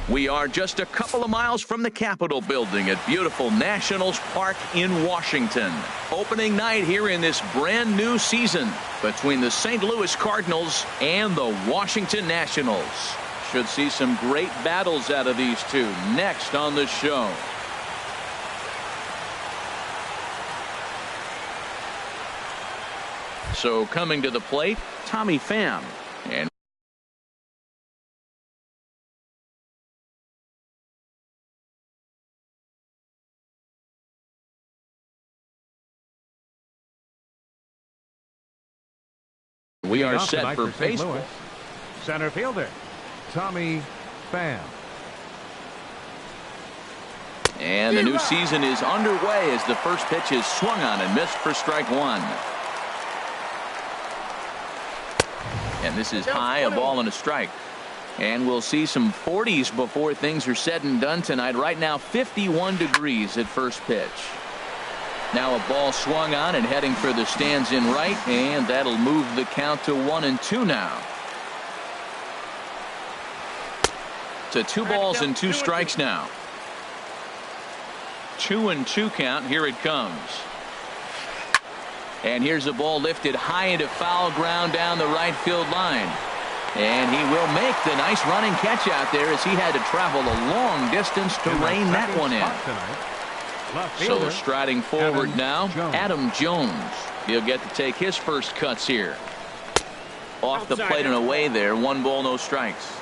We are just a couple of miles from the Capitol building at beautiful Nationals Park in Washington. Opening night here in this brand new season between the St. Louis Cardinals and the Washington Nationals. Should see some great battles out of these two next on the show. So coming to the plate, Tommy Pham. And we are set for baseball. Center fielder, Tommy Pham. And the new season is underway as the first pitch is swung on and missed for strike one. And this is high, a ball and a strike. And we'll see some 40s before things are said and done tonight. Right now 51 degrees at first pitch. Now a ball swung on and heading for the stands in right, and that'll move the count to 1-2 now. To 2 balls and 2 strikes now. 2-2 count. Here it comes. And here's a ball lifted high into foul ground down the right field line. And he will make the nice running catch out there as he had to travel a long distance to rein that one in. So striding forward now, Adam Jones. He'll get to take his first cuts here. Off the plate and away there. 1 ball, no strikes.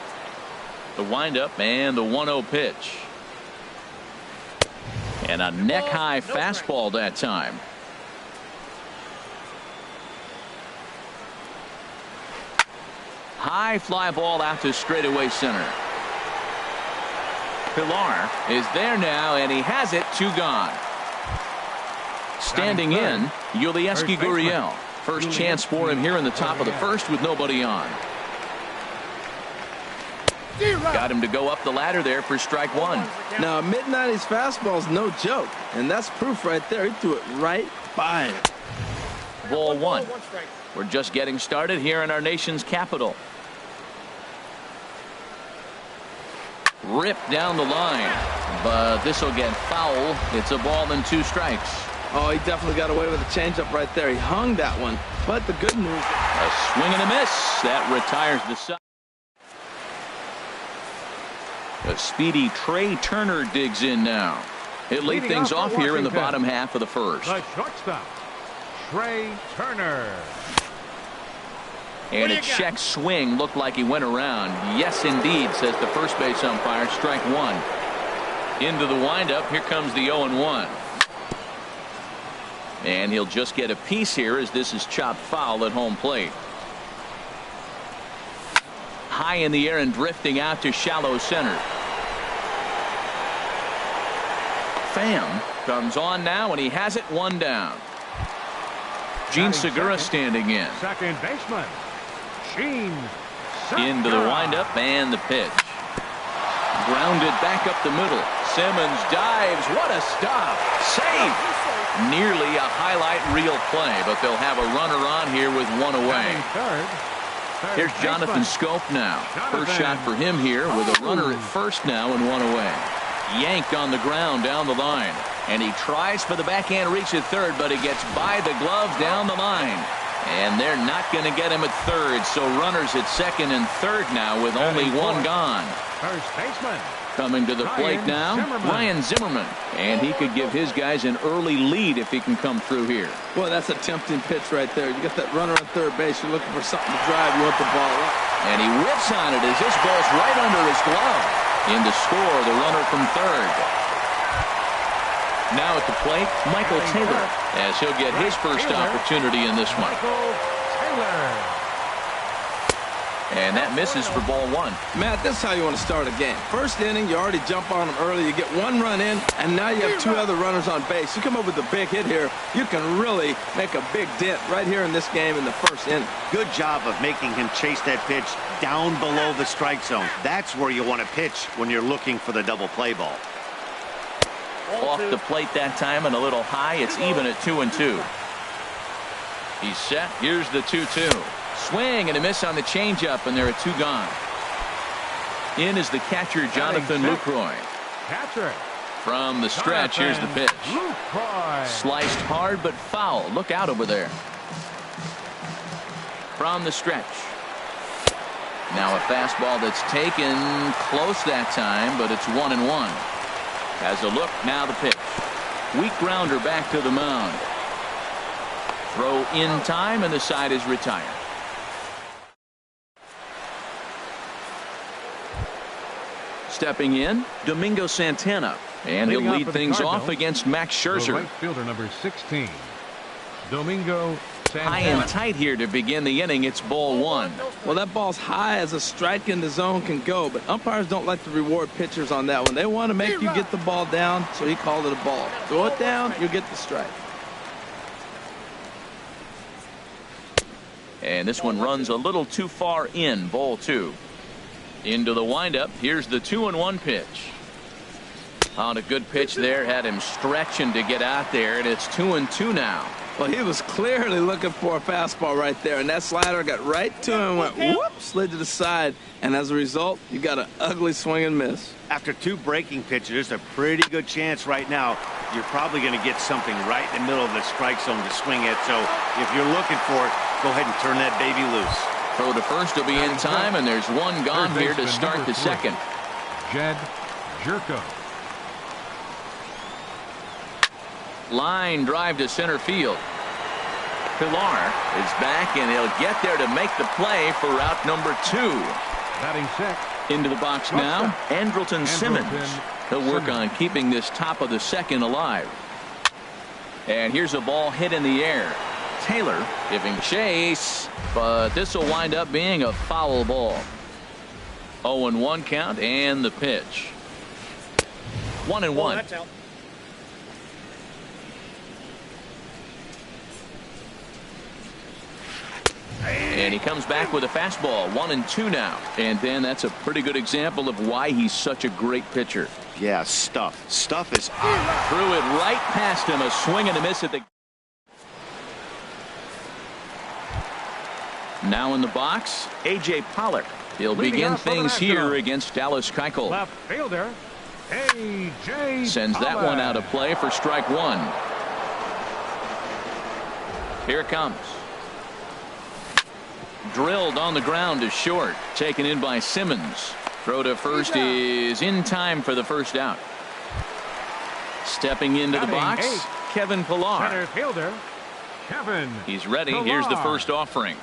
The windup and the 1-0 pitch. And a neck-high fastball that time. High fly ball out to straightaway center. Pilar is there now, and he has it. 2 gone. Standing in, Yulieski Gurriel. First chance for him here in the top of the first with nobody on. Got him to go up the ladder there for strike 1. Now a mid-90s fastball is no joke, and that's proof right there. He threw it right by him. Ball 1. We're just getting started here in our nation's capital. Ripped down the line, but this will get foul. It's a ball and 2 strikes. Oh, he definitely got away with a changeup right there. He hung that one, but the good news, a swing and a miss that retires the side. A speedy Trey Turner digs in now. He'll lead things off here in the bottom half of the first. The shortstop, Trey Turner. And a check swing looked like he went around. Yes, indeed, says the first base umpire. Strike 1. Into the windup. Here comes the 0-1. And he'll just get a piece here as this is chopped foul at home plate. High in the air and drifting out to shallow center. Pham comes on now, and he has it. 1 down. Gene Segura standing in. Second baseman, Gene Segura. Into the windup and the pitch. Grounded back up the middle. Simmons dives. What a stop. Save. Nearly a highlight reel play, but they'll have a runner on here with 1 away. Here's Jonathan Scope now. First shot for him here with a runner at first now and 1 away. Yanked on the ground down the line. And he tries for the backhand reach at third, but he gets by the glove down the line. And they're not going to get him at third, so runners at second and third now with only 1 gone. First baseman. Coming to the plate now, Ryan Zimmerman. And he could give his guys an early lead if he can come through here. Boy, that's a tempting pitch right there. You got that runner on third base. You're looking for something to drive. You want the ball up. And he whips on it as this ball's right under his glove. In to score the runner from third. Now at the plate, Michael Taylor, as he'll get his first opportunity in this one. And that misses for ball 1. Matt, this is how you want to start a game. First inning, you already jump on them early. You get 1 run in, and now you have 2 other runners on base. You come up with a big hit here, you can really make a big dent right here in this game in the first inning. Good job of making him chase that pitch down below the strike zone. That's where you want to pitch when you're looking for the double play ball. Off the plate that time and a little high. It's even at 2-2. He's set. Here's the 2-2. Swing and a miss on the changeup, and there are 2 gone. In is the catcher, Jonathan Lucroy. Catcher. From the stretch, here's the pitch. Lucroy. Sliced hard, but foul. Look out over there. From the stretch. Now a fastball that's taken close that time, but it's 1-1. Has a look, now the pitch. Weak grounder back to the mound. Throw in time, and the side is retired. Stepping in, Domingo Santana. And he'll lead things off against Max Scherzer. Right fielder number 16, Domingo Santana. High and tight here to begin the inning. It's ball one. Well, that ball's high as a strike in the zone can go, but umpires don't like to reward pitchers on that one. They want to make you get the ball down, so he called it a ball. Throw it down, you'll get the strike. And this one runs a little too far in, ball two. Into the windup. Here's the 2-1 pitch. On a good pitch there, had him stretching to get out there, and it's 2-2 now. Well, he was clearly looking for a fastball right there, and that slider got right to him and went whoop, slid to the side, and as a result, you got an ugly swing and miss. After two breaking pitches, there's a pretty good chance right now you're probably going to get something right in the middle of the strike zone to swing at. So if you're looking for it, go ahead and turn that baby loose. Throw to first will be in time, and there's one gone here to start the second. Jed Jerko. Line drive to center field. Pilar is back, and he'll get there to make the play for route number 2. Batting set. Into the box now, Andrelton Simmons. He'll work on keeping this top of the second alive. And here's a ball hit in the air. Taylor giving chase, but this will wind up being a foul ball. 0-1 count, and the pitch. 1-1. That's out. And he comes back with a fastball. 1-2 now. And then that's a pretty good example of why he's such a great pitcher. Yeah, stuff is Threw it right past him. A swing and a miss at the. Now in the box, A.J. Pollock. He'll begin things here against Dallas Keuchel. Left fielder, A.J. Sends that one out of play for strike one. Here it comes. Drilled on the ground to short. Taken in by Simmons. Throw to first is in time for the first out. Stepping into the box, Kevin Pilar. Center fielder, Kevin. He's ready. Pilar. Here's the first offering.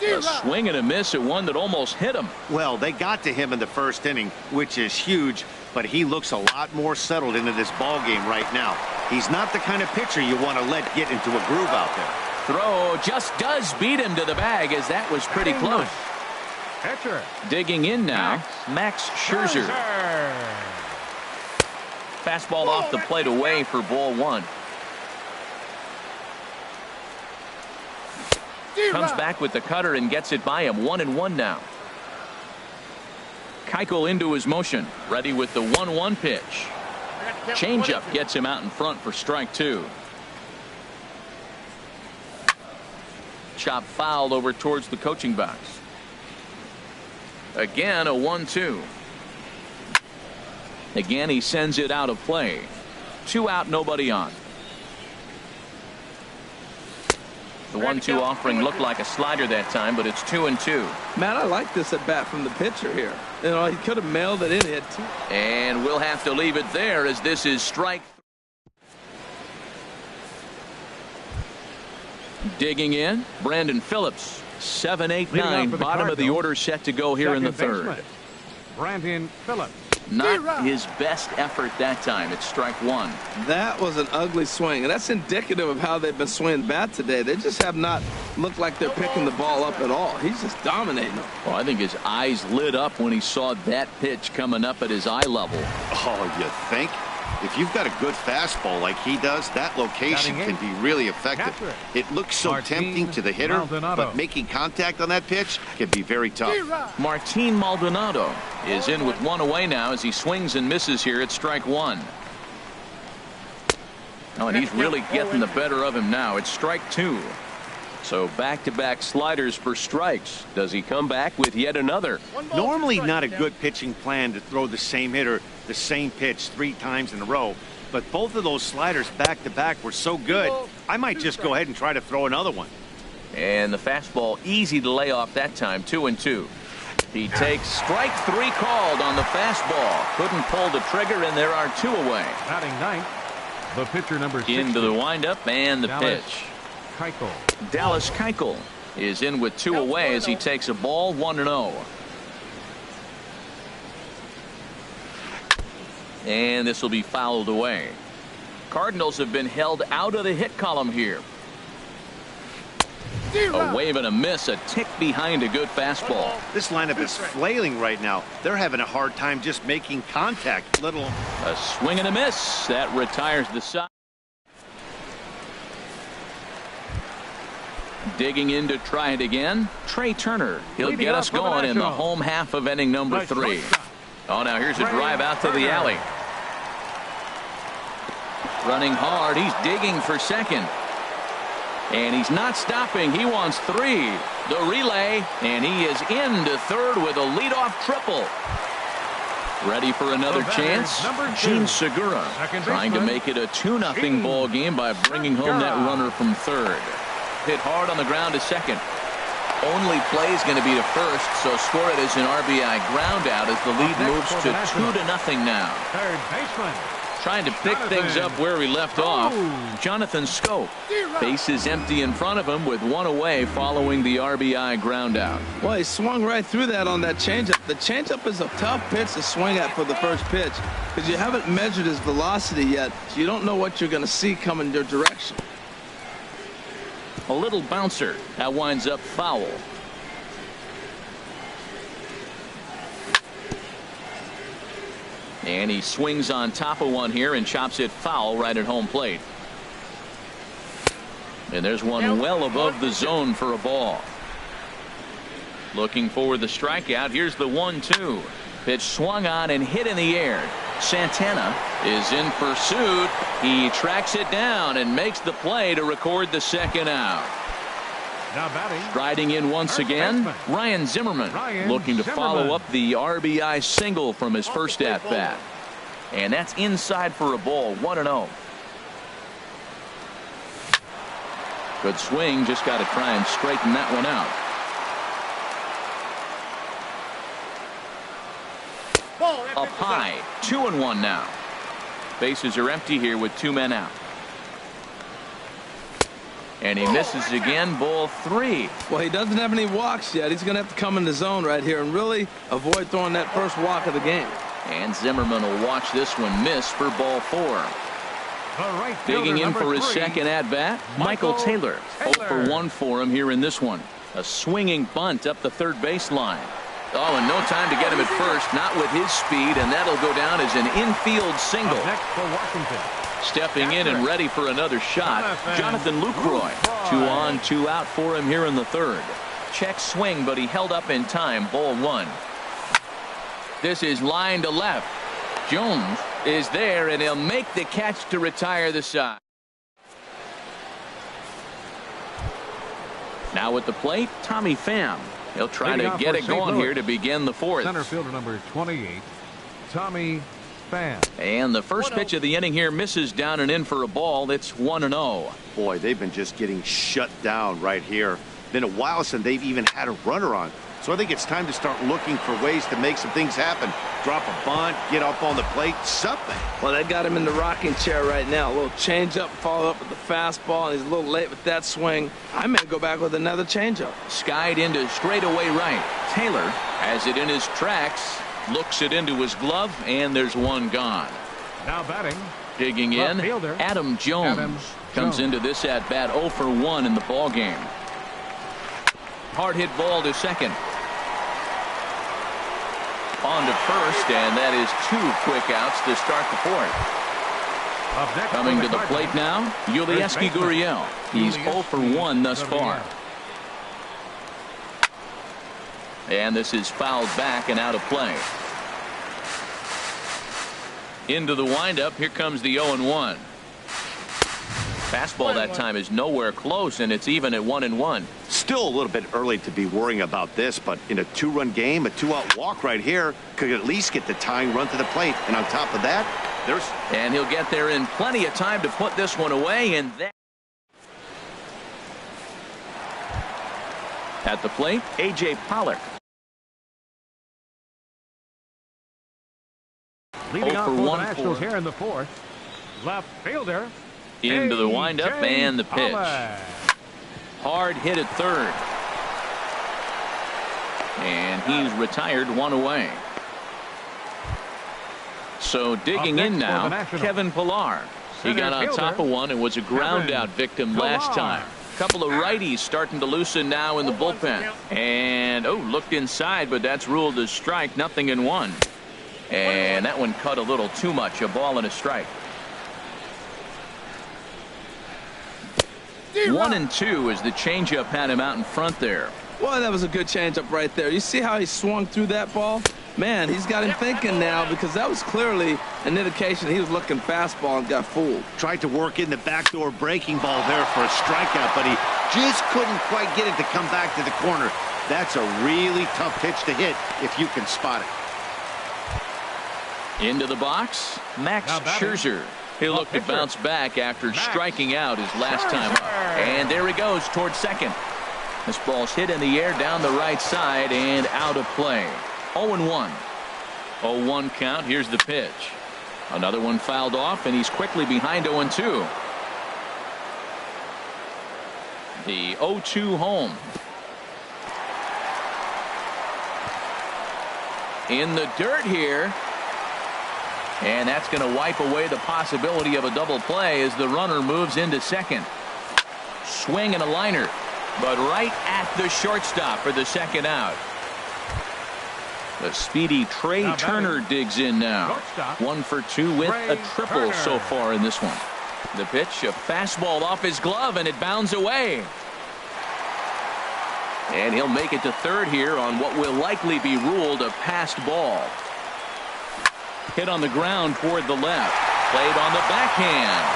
A swing and a miss at one that almost hit him. Well, they got to him in the first inning, which is huge, but he looks a lot more settled into this ball game right now. He's not the kind of pitcher you want to let get into a groove out there. Throw just does beat him to the bag, as that was pretty close. Catcher. Digging in now, Max Scherzer. Fastball off the plate away for ball one. Comes back with the cutter and gets it by him. 1-1 now. Keuchel into his motion. Ready with the 1-1 pitch. Changeup gets him out in front for strike two. Chop fouled over towards the coaching box. Again a 1-2. Again he sends it out of play. 2 out, nobody on. The 1-2 offering looked like a slider that time, but it's 2-2. Man, I like this at bat from the pitcher here. You know, he could have mailed it in. He had 2. And we'll have to leave it there, as this is strike. Digging in, Brandon Phillips. 7, 8, 9, bottom of the order set to go here in the third. Brandon Phillips. Not his best effort that time. It's strike one. That was an ugly swing, and that's indicative of how they've been swinging bat today. They just have not looked like they're picking the ball up at all. He's just dominating them. Well, I think his eyes lit up when he saw that pitch coming up at his eye level. Oh, you think? If you've got a good fastball like he does, that location can be really effective. It looks so tempting to the hitter, but making contact on that pitch can be very tough. Martin Maldonado is in with one away now as he swings and misses here at strike one. Oh, and he's really getting the better of him now. It's strike two. So back-to-back sliders for strikes. Does he come back with yet another? Normally not a good pitching plan to throw the same hitter the same pitch 3 times in a row, but both of those sliders back-to-back were so good, I might just go ahead and try to throw another one. And the fastball easy to lay off that time, 2-2. He takes strike 3 called on the fastball. Couldn't pull the trigger, and there are 2 away. Batting ninth, the pitcher number 60. Into the windup and the Dallas pitch. Keuchel. Dallas Keuchel is in with 2 away as he takes a ball, 1-0. And this will be fouled away. Cardinals have been held out of the hit column here. A wave and a miss, a tick behind a good fastball. This lineup is flailing right now. They're having a hard time just making contact. A swing and a miss. That retires the side. Digging in to try it again. Trey Turner. He'll get us going in the home half of inning number 3. Oh, now here's a drive out to the alley. Running hard. He's digging for second. And he's not stopping. He wants 3. The relay, and he is into third with a leadoff triple. Ready for another chance? Gene Segura trying to make it a 2-0 ball game by bringing home that runner from third. Hit hard on the ground to second. Only play is going to be to first, so score it as an RBI ground out as the lead moves to 2-0 now. Third baseman. Trying to pick things up where we left off. Jonathan Scope. Base is empty in front of him with 1 away following the RBI ground out. Well, he swung right through that on that changeup. The changeup is a tough pitch to swing at for the first pitch because you haven't measured his velocity yet, so you don't know what you're going to see coming your direction. A little bouncer. That winds up foul. And he swings on top of one here and chops it foul right at home plate. And there's one well above the zone for a ball. Looking for the strikeout. Here's the 1-2. Pitch swung on and hit in the air. Santana is in pursuit. He tracks it down and makes the play to record the second out. Now batting. Striding in once again, Ryan Zimmerman looking to follow up the RBI single from his first at bat. And that's inside for a ball, 1-0. Good swing, just got to try and straighten that one out. Up high, 2-1 now. Bases are empty here with 2 men out. And he misses again, ball 3. Well, he doesn't have any walks yet. He's going to have to come in the zone right here and really avoid throwing that first walk of the game. And Zimmerman will watch this one miss for ball 4. Digging in for his second at bat, Michael Taylor. 0 for 1 for him here in this one. A swinging bunt up the third base line. Oh, and no time to get him at first, not with his speed, and that'll go down as an infield single. Next for Washington. Stepping in and ready for another shot, Jonathan Lucroy. 2 on, 2 out for him here in the third. Check swing, but he held up in time. Ball 1. This is line to left. Jones is there, and he'll make the catch to retire the side. Now at the plate, Tommy Pham. He'll try to get it going here to begin the 4th. Center fielder number 28, Tommy Pham. And the first pitch of the inning here misses down and in for a ball. It's 1-0. Boy, they've been just getting shut down right here. Been a while since they've even had a runner on. So I think it's time to start looking for ways to make some things happen. Drop a bunt, get up on the plate, something. Well, that got him in the rocking chair right now. A little changeup, follow up with the fastball, and he's a little late with that swing. I may go back with another changeup. Skied into straightaway right. Taylor has it in his tracks, looks it into his glove, and there's one gone. Now batting. Digging in, Adam Jones comes into this at bat 0 for 1 in the ball game. Hard hit ball to second. On to first, and that is 2 quick outs to start the 4th. Coming to the plate now, Yulieski Gurriel. He's 0 for 1 thus far. And this is fouled back and out of play. Into the windup, here comes the 0-1. Fastball that time is nowhere close, and it's even at 1-1. Still a little bit early to be worrying about this, but in a 2-run game, a 2-out walk right here could at least get the tying run to the plate. And on top of that, and he'll get there in plenty of time to put this one away. And then at the plate, A.J. Pollock. Leading off for the 1 Nationals here in the fourth. Left fielder. Into the windup and the pitch. Pollock. Hard hit at third. And he's retired, 1 away. So digging in now, Kevin Pillar. He got on top of one and was a ground out victim last time. Couple of righties starting to loosen now in the bullpen. And looked inside, but that's ruled as strike. 0-1. And that one cut a little too much. A ball and a strike. 1-2 as the changeup had him out in front there. Boy, that was a good changeup right there. You see how he swung through that ball? Man, he's got him thinking now, because that was clearly an indication he was looking fastball and got fooled. tried to work in the backdoor breaking ball there for a strikeout, but he just couldn't quite get it to come back to the corner. That's a really tough pitch to hit if you can spot it. Into the box, Max Scherzer. He'll look to bounce back after striking out his last time up. And there he goes towards second. This ball's hit in the air down the right side and out of play. 0-1. 0-1 count. Here's the pitch. Another one fouled off, and he's quickly behind 0-2. The 0-2 home. In the dirt here. And that's going to wipe away the possibility of a double play as the runner moves into second. Swing and a liner, but right at the shortstop for the second out. The speedy Trey Turner digs in now. 1 for 2 with a triple so far in this one. The pitch, a fastball off his glove, and it bounds away. And he'll make it to third here on what will likely be ruled a passed ball. Hit on the ground toward the left. Played on the backhand.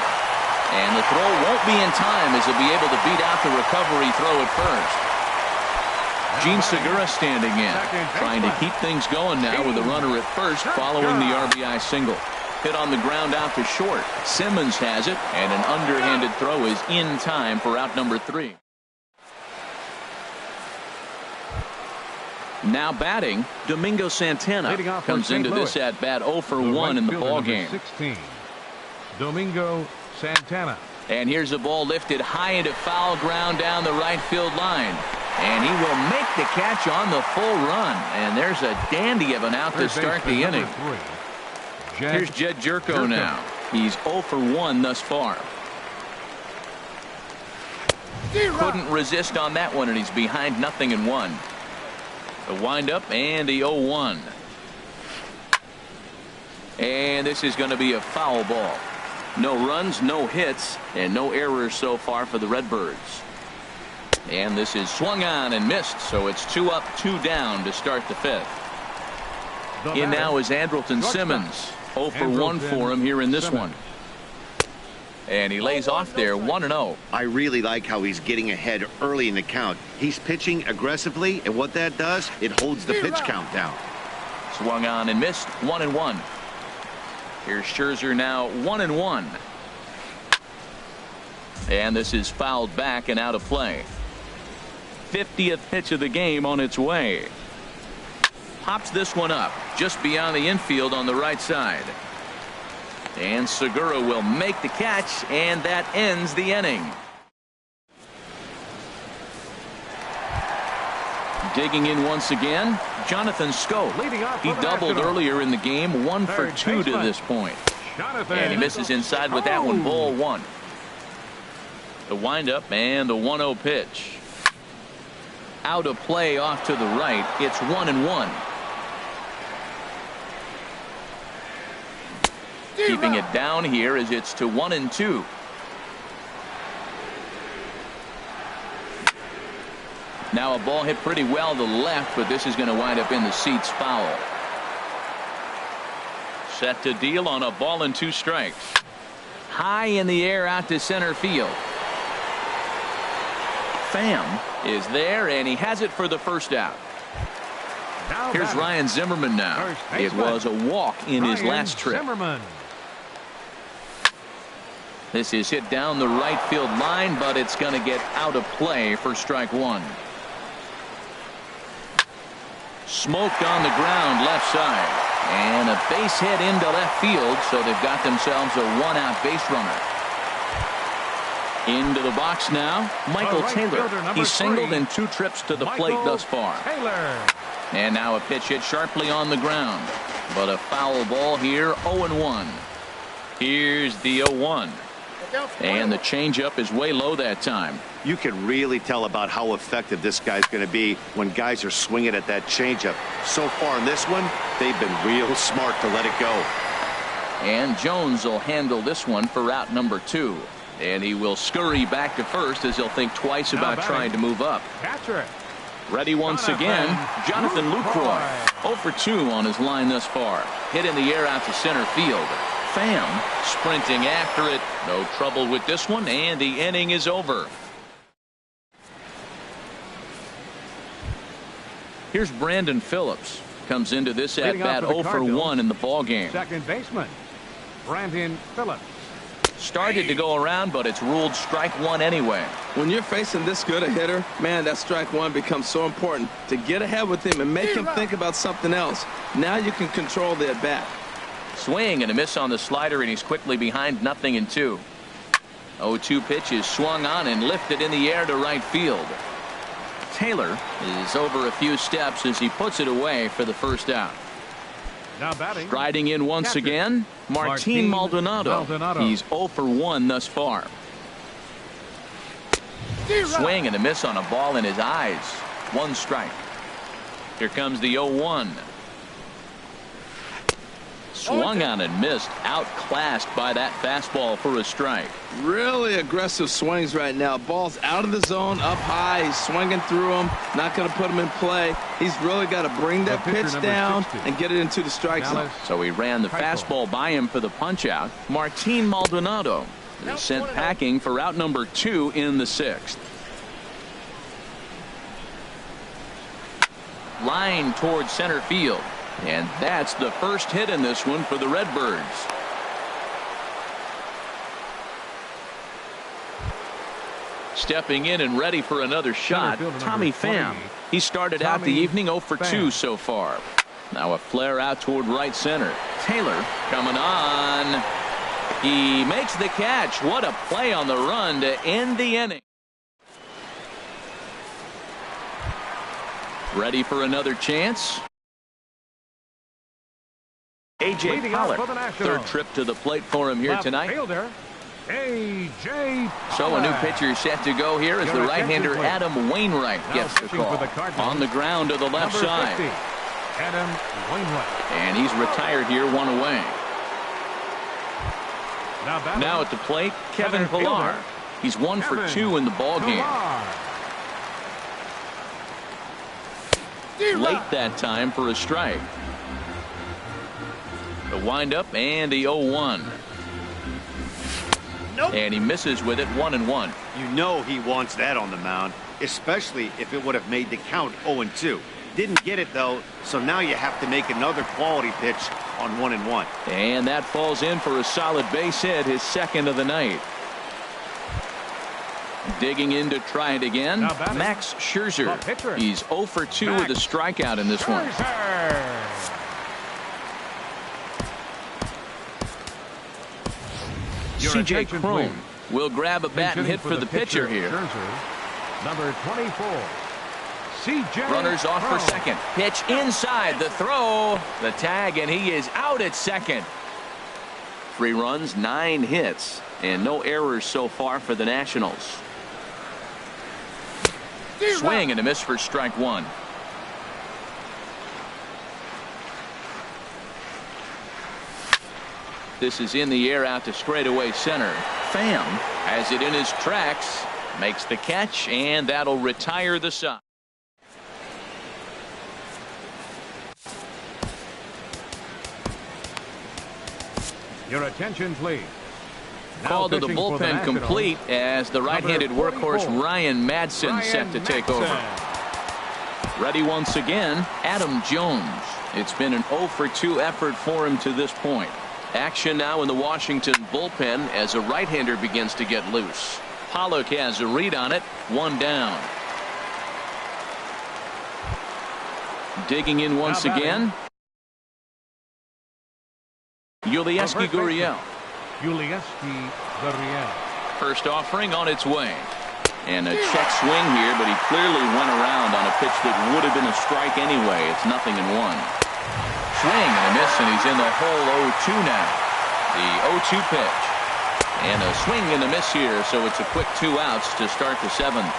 And the throw won't be in time as he'll be able to beat out the recovery throw at first. Gene Segura standing in, trying to keep things going now with a runner at first following the RBI single. Hit on the ground out to short. Simmons has it, and an underhanded throw is in time for out number 3. Now batting, Domingo Santana comes into this at bat 0 for 1 in the ball game. 16, Domingo Santana. And here's a ball lifted high into foul ground down the right field line. And he will make the catch on the full run. And there's a dandy of an out to start the inning. Here's Jed Jerko now. He's 0 for 1 thus far. Couldn't resist on that one, and he's behind 0-1. The windup and the 0-1. And this is going to be a foul ball. No runs, no hits, and no errors so far for the Redbirds. And this is swung on and missed, so it's 2 up, 2 down to start the 5th. In now is Andrelton Simmons. 0 for 1 for him here in this one. And he lays off there 1-0. I really like how he's getting ahead early in the count. He's pitching aggressively, and what that does, it holds the pitch count down. Swung on and missed. 1-1. Here's Scherzer now 1-1. And this is fouled back and out of play. 50th pitch of the game on its way. Pops this one up just beyond the infield on the right side. And Segura will make the catch, and that ends the inning. Digging in once again, Jonathan Schoop. He doubled earlier in the game, 1 for 2 to this point. And he misses inside with that one, ball 1. The windup and the 1-0 pitch. Out of play off to the right. It's 1-1. Keeping it down here as it's to 1-2. Now a ball hit pretty well to the left, but this is going to wind up in the seats foul. Set to deal on a ball and 2 strikes. high in the air out to center field. Pham is there, and he has it for the first out. Here's Ryan Zimmerman now. It was a walk in his last trip. This is hit down the right field line, but it's going to get out of play for strike one. Smoked on the ground left side. And a base hit into left field, so they've got themselves a one-out base runner. Into the box now, Michael Taylor. He's singled in 2 trips to the plate thus far. And now a pitch hit sharply on the ground. But a foul ball here, 0-1. Here's the 0-1. And the changeup is way low that time. You can really tell about how effective this guy's going to be when guys are swinging at that changeup. So far in this one, they've been real smart to let it go. And Jones will handle this one for out number 2. And he will scurry back to first as he'll think twice about trying to move up. Ready once again, Jonathan Lucroy. 0 for 2 on his line thus far. Hit in the air out to center field. Pham sprinting after it. No trouble with this one, and the inning is over. Here's Brandon Phillips. Comes into this at bat 0 for 1 in the ball game. Second baseman, Brandon Phillips. Started to go around, but it's ruled strike one anyway. When you're facing this good a hitter, man, that strike one becomes so important to get ahead with him and make him think about something else. Now you can control the at bat. Swing and a miss on the slider, and he's quickly behind 0-2. 0-2 pitch is swung on and lifted in the air to right field. Taylor is over a few steps as he puts it away for the first out. Now batting. Striding in once again, Martin Maldonado. He's 0 for 1 thus far. Swing and a miss on a ball in his eyes. 1 strike. Here comes the 0-1. Swung on and missed. Outclassed by that fastball for a strike. Really aggressive swings right now. Ball's out of the zone, up high. He's swinging through them. Not going to put him in play. He's really got to bring that pitch down and get it into the strike zone. So he ran the fastball by him for the punch out. Martin Maldonado is sent packing for out number 2 in the 6th. Line towards center field. And that's the first hit in this one for the Redbirds. Stepping in and ready for another shot, Tommy Pham. He started out the evening 0 for 2 so far. Now a flare out toward right center. Taylor coming on. He makes the catch. What a play on the run to end the inning. Ready for another chance. A.J. Pollard, 3rd trip to the plate for him here tonight. A.J. So a new pitcher set to go here as the right-hander Adam Wainwright gets the call. On the ground to the left side. Adam Wainwright. And he's retired here, 1 away. Now at the plate, Kevin Pillar. He's 1 for 2 in the ball game. Late that time for a strike. The windup and the 0-1. And he misses with it, 1-1. You know he wants that on the mound, especially if it would have made the count 0-2. Didn't get it though, so now you have to make another quality pitch on 1-1. And that falls in for a solid base hit, his 2nd of the night. Digging in to try it again, Max Scherzer. He's 0 for 2 with a strikeout in this one. C.J. Cron will grab a bat and hit for the pitcher here. Number 24. C.J. Runners off for second. Pitch inside the throw. The tag, and he is out at second. 3 runs, 9 hits, and no errors so far for the Nationals. Swing and a miss for strike 1. This is in the air out to straightaway center. Pham has it in his tracks, makes the catch, and that'll retire the side. Your attention, please. Call to the bullpen complete as the right-handed workhorse Ryan Madsen set to take over. Ready once again, Adam Jones. It's been an 0 for 2 effort for him to this point. Action now in the Washington bullpen as a right-hander begins to get loose. Pollock has a read on it. 1 down. Digging in once again. Yulieski Gurriel. First offering on its way. And a check swing here, but he clearly went around on a pitch that would have been a strike anyway. It's 0-1. Swing and a miss, and he's in the hole 0-2 now. The 0-2 pitch. And a swing and a miss here, so it's a quick 2 outs to start the 7th.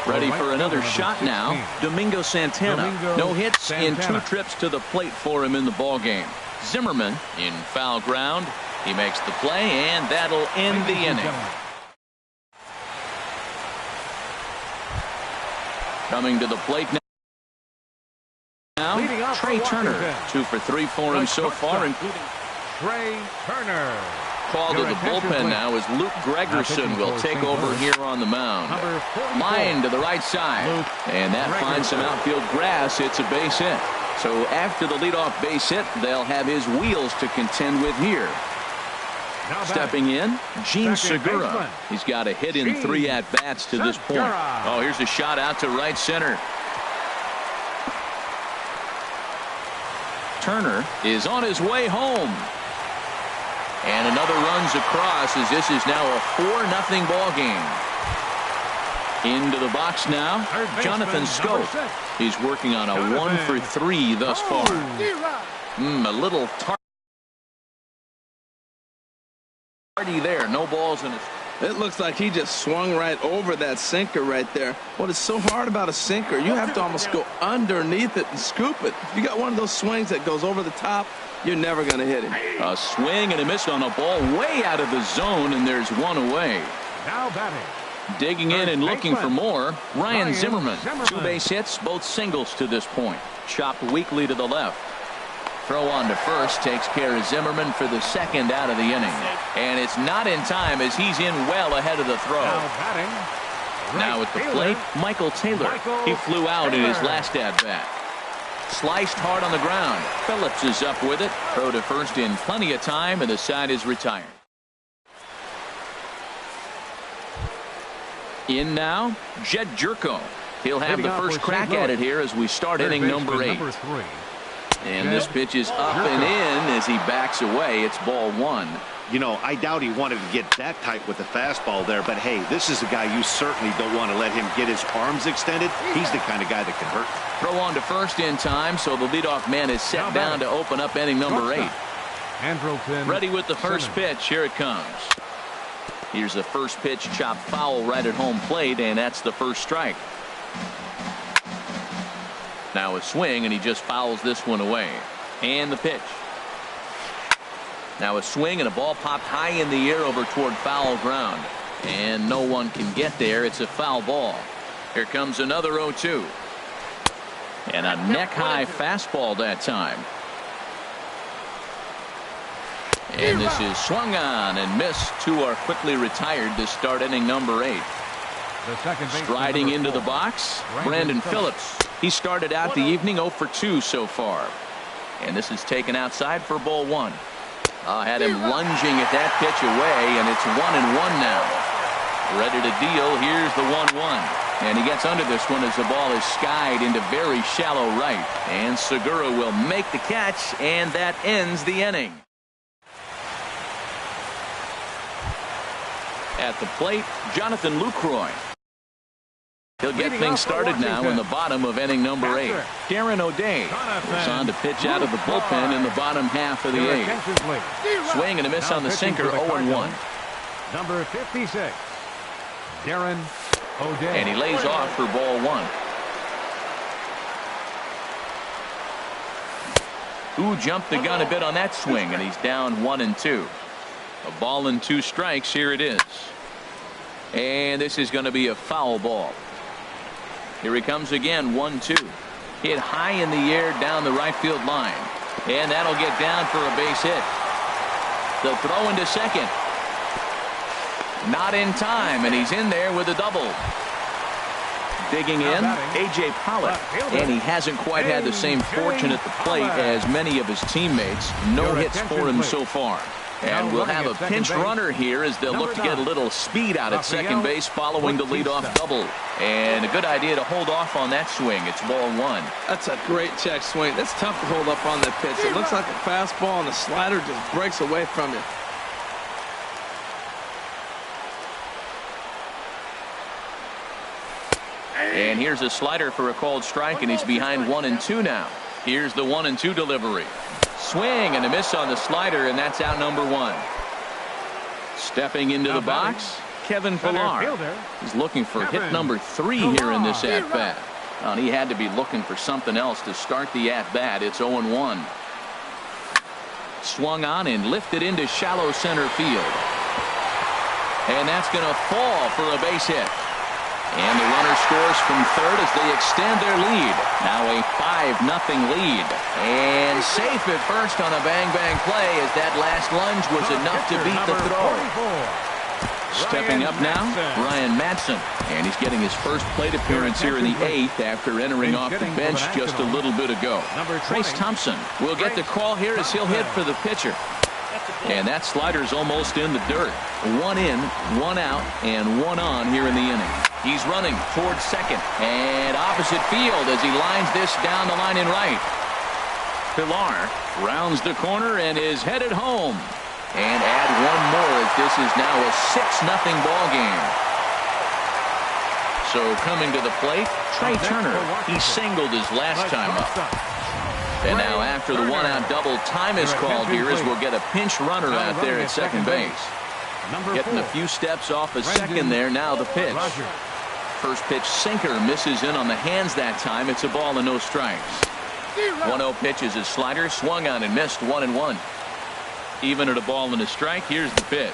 Ready for another shot now. Domingo Santana. No hits in 2 trips to the plate for him in the ballgame. Zimmerman in foul ground. He makes the play, and that'll end the inning. Coming to the plate now, Trey Turner. 2 for 3 for him so far, including Trey Turner. Call to the bullpen now as Luke Gregerson will take over here on the mound. Line to the right side, and that finds some outfield grass. It's a base hit. So after the leadoff base hit, they'll have his wheels to contend with here. Stepping in, Gene Segura. He's got a hit in 3 at-bats to this point. Oh, here's a shot out to right center. Turner is on his way home. And another runs across as this is now a 4-0 ball game. Into the box now, Jonathan Scope. He's working on a 1 for 3 thus far. A little tardy there. No balls in it. It looks like he just swung right over that sinker right there. What is so hard about a sinker, you have to almost go underneath it and scoop it. If you got one of those swings that goes over the top, you're never going to hit him. A swing and a miss on a ball way out of the zone, and there's 1 away. Now batting. Digging in and looking for more, Ryan Zimmerman. 2 base hits, both singles to this point. Chopped weakly to the left. Throw on to first takes care of Zimmerman for the 2nd out of the inning. And it's not in time as he's in well ahead of the throw. Now at the plate, Michael Taylor. He flew out in his last at-bat. Sliced hard on the ground. Phillips is up with it. Throw to first in plenty of time, and the side is retired. In now, Jed Jerko. He'll have the first crack at it here as we start inning number 8. And this pitch is up and in as he backs away. It's ball 1. You know, I doubt he wanted to get that tight with the fastball there, but hey, this is a guy you certainly don't want to let him get his arms extended. He's the kind of guy that can hurt. Throw on to first in time, so the leadoff man is set down to open up inning number 8. Ready with the first pitch. Here it comes. Here's the first pitch, chopped foul right at home plate, and that's the first strike. Now a swing, and he just fouls this one away. And the pitch. Now a swing, and a ball popped high in the air over toward foul ground. And no one can get there. It's a foul ball. Here comes another 0-2. And a neck-high fastball that time. And this is swung on and missed. 2 are quickly retired to start inning number 8. Striding into the box, Brandon Phillips. He started out the evening 0 for 2 so far. And this is taken outside for ball 1. Had him lunging at that pitch away, and it's 1-1 now. Ready to deal. Here's the 1-1. And he gets under this one as the ball is skied into very shallow right. And Segura will make the catch, and that ends the inning. At the plate, Jonathan Lucroy. He'll get things started now in the bottom of inning number 8. Darren O'Day goes on to pitch out of the bullpen in the bottom half of the 8th. Swing and a miss on the sinker, 0-1. Number 56, Darren O'Day. And he lays off for ball 1. Ooh, jumped the gun a bit on that swing, and he's down 1-2. A ball and 2 strikes. Here it is. And this is going to be a foul ball. Here he comes again, 1-2. Hit high in the air down the right field line. And that'll get down for a base hit. The throw into second. Not in time, and he's in there with a double. Digging in, A.J. Pollock, and he hasn't quite had the same fortune at the plate as many of his teammates. No hits for him so far. And we'll have a pinch runner here as they'll look to get a little speed out at second base following the leadoff double. And a good idea to hold off on that swing. It's ball one. That's a great check swing. That's tough to hold up on that pitch. It looks like a fastball, and the slider just breaks away from you. And here's a slider for a called strike, and he's behind 1-2 now. Here's the 1-2 delivery. Swing and a miss on the slider, and that's out number one. Stepping into the box, Kevin Pillar. He's looking for hit number 3 here in this at-bat. And he had to be looking for something else to start the at-bat. It's 0-1. Swung on and lifted into shallow center field. And that's going to fall for a base hit. And the runner scores from third as they extend their lead. Now a 5-0 lead. And safe at first on a bang-bang play as that last lunge was enough to beat the throw. Stepping up now, Ryan Madsen. And he's getting his first plate appearance here in the 8th after entering off the bench just a little bit ago. Trace Thompson will get the call here as he'll hit for the pitcher. And that slider's almost in the dirt. 1 in, 1 out, and 1 on here in the inning. He's running towards second and opposite field as he lines this down the line in right. Pillar rounds the corner and is headed home. And add one more as this is now a 6-0 ball game. So coming to the plate, Trey Turner. He singled his last time up. And now after the 1-out double, time is called here as we'll get a pinch runner out there at second base. Getting a few steps off a second there. Now the pitch. First pitch sinker misses in on the hands that time. It's a ball and no strikes. 1-0 pitch is his slider, swung on and missed. 1-1. Even at a ball and a strike. Here's the pitch.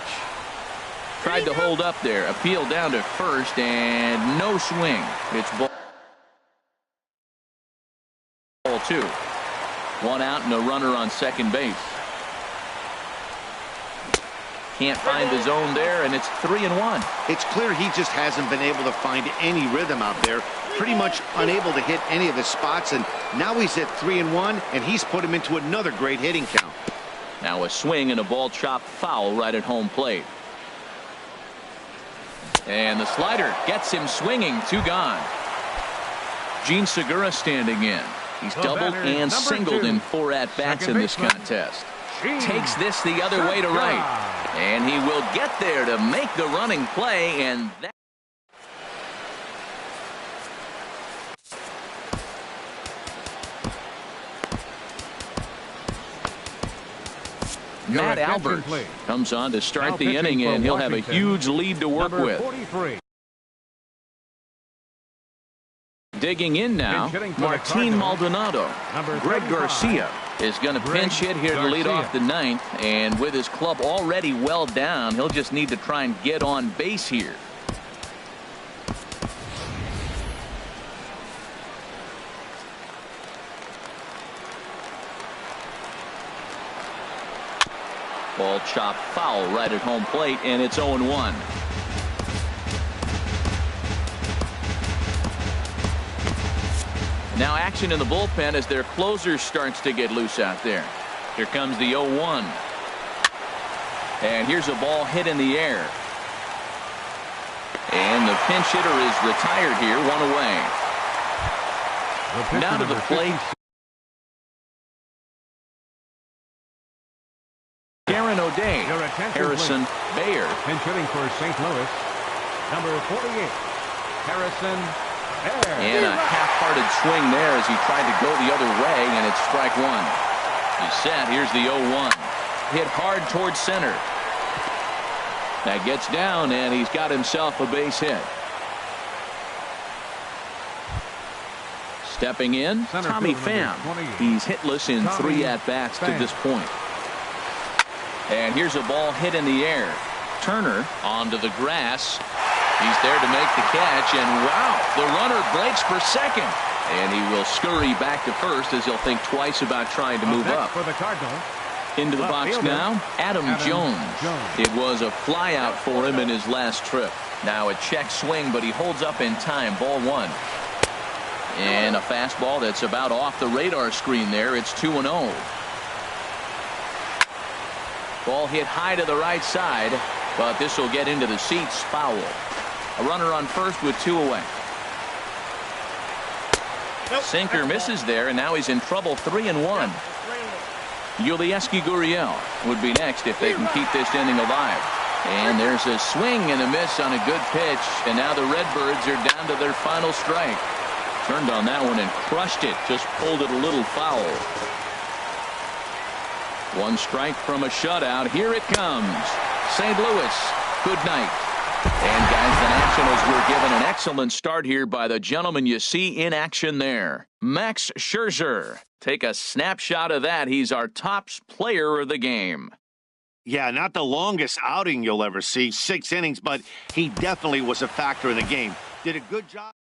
Tried to hold up there. Appeal down to first and no swing. It's ball 2. 1 out and a runner on second base. Can't find the zone there, and it's 3-1. It's clear he just hasn't been able to find any rhythm out there. Pretty much unable to hit any of his spots, and now he's at 3-1, and he's put him into another great hitting count. Now a swing and a ball chopped foul right at home plate. And the slider gets him swinging. 2 gone. Gene Segura standing in. He's doubled and singled in 4 at-bats in this contest. Takes this the other way to right. And he will get there to make the running play, and that Matt Albert comes on to start the inning, and he'll have a huge lead to work with. 43. Digging in now, Martin Maldonado. Greg Garcia is going to pinch hit here to lead off the 9th, and with his club already well down, he'll just need to try and get on base here. Ball chopped foul right at home plate, and it's 0-1. Now action in the bullpen as their closer starts to get loose out there. Here comes the 0-1. And here's a ball hit in the air. And the pinch hitter is retired here, 1 away. Now to the plate. Aaron O'Day, Harrison Bayer. Pinch hitting for St. Louis, number 48, Harrison Bayer. And a half-hearted swing there as he tried to go the other way, and it's strike 1. He's set. Here's the 0-1. Hit hard towards center. That gets down, and he's got himself a base hit. Stepping in, Tommy Pham. He's hitless in 3 at-bats to this point. And here's a ball hit in the air. Turner onto the grass. He's there to make the catch, and wow, the runner breaks for second. And he will scurry back to first as he'll think twice about trying to move up. For the Cardinals, Into the box now, Adam Jones. It was a fly out for him in his last trip. Now a check swing, but he holds up in time. Ball one. And a fastball that's about off the radar screen there. It's 2-0. Ball hit high to the right side, but this will get into the seats. Foul. A runner on first with 2 away. Sinker misses there, and now he's in trouble. 3-1. Yulieski Gurriel would be next if they can keep this inning alive. And there's a swing and a miss on a good pitch, and now the Redbirds are down to their final strike. Turned on that one and crushed it. Just pulled it a little foul. 1 strike from a shutout. Here it comes. St. Louis, good night. And guys, the Nationals were given an excellent start here by the gentleman you see in action there, Max Scherzer. Take a snapshot of that. He's our top player of the game. Yeah, not the longest outing you'll ever see, 6 innings, but he definitely was a factor in the game. Did a good job.